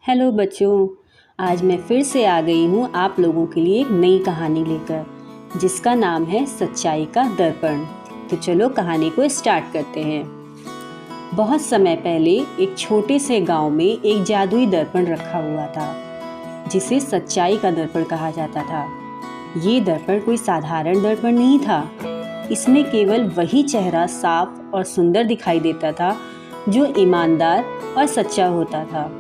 Hello बच्चों, आज मैं फिर से आ गई हूँ आप लोगों के लिए एक नई कहानी लेकर, जिसका नाम है सच्चाई का दर्पण। तो चलो कहानी को स्टार्ट करते हैं। बहुत समय पहले एक छोटे से गांव में एक जादुई दर्पण रखा हुआ था, जिसे सच्चाई का दर्पण कहा जाता था। ये दर्पण कोई साधारण दर्पण नहीं था। इसमें केवल वही चेहरा साफ और सुंदर दिखाई देता था जो ईमानदार और सच्चा होता था।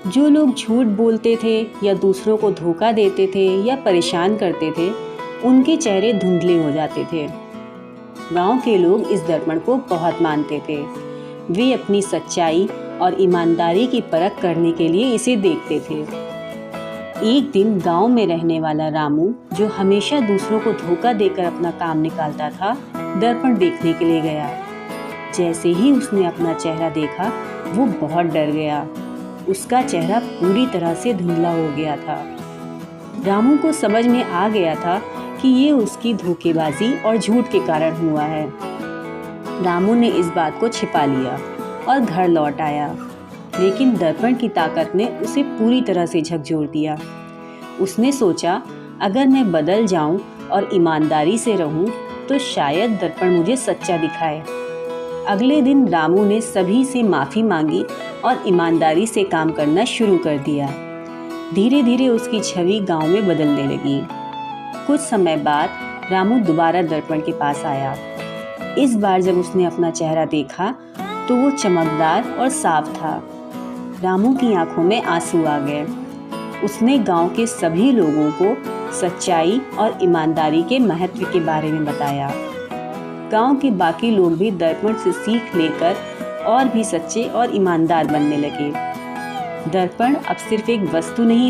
जो लोग झूठ बोलते थे या दूसरों को धोखा देते थे या परेशान करते थे, उनके चेहरे धुंधले हो जाते थे। गांव के लोग इस दर्पण को बहुत मानते थे। वे अपनी सच्चाई और ईमानदारी की परख करने के लिए इसे देखते थे। एक दिन गांव में रहने वाला रामू, जो हमेशा दूसरों को धोखा देकर अपना काम निकालता था, दर्पण देखने के लिए गया। जैसे ही उसने अपना चेहरा देखा, वो बहुत डर गया। उसका चेहरा पूरी तरह से धुंधला हो गया था। रामू को समझ में आ गया था कि ये उसकी धोखेबाजी और झूठ के कारण हुआ है। रामू ने इस बात को छिपा लिया और घर लौट आया, लेकिन दर्पण की ताकत ने उसे पूरी तरह से झकझोर दिया। उसने सोचा, अगर मैं बदल जाऊं और ईमानदारी से रहूं, तो शायद दर्पण मुझे सच्चा दिखाए। अगले दिन रामू ने सभी से माफ़ी मांगी और ईमानदारी से काम करना शुरू कर दिया। धीरे धीरे उसकी छवि गांव में बदलने लगी। कुछ समय बाद रामू दोबारा दर्पण के पास आया। इस बार जब उसने अपना चेहरा देखा, तो वो चमकदार और साफ था। रामू की आंखों में आंसू आ गए। उसने गांव के सभी लोगों को सच्चाई और ईमानदारी के महत्व के बारे में बताया। गांव के बाकी लोग भी दर्पण से सीख लेकर और भी सच्चे और ईमानदार बनने लगे। दर्पण अब सिर्फ एक वस्तु नहीं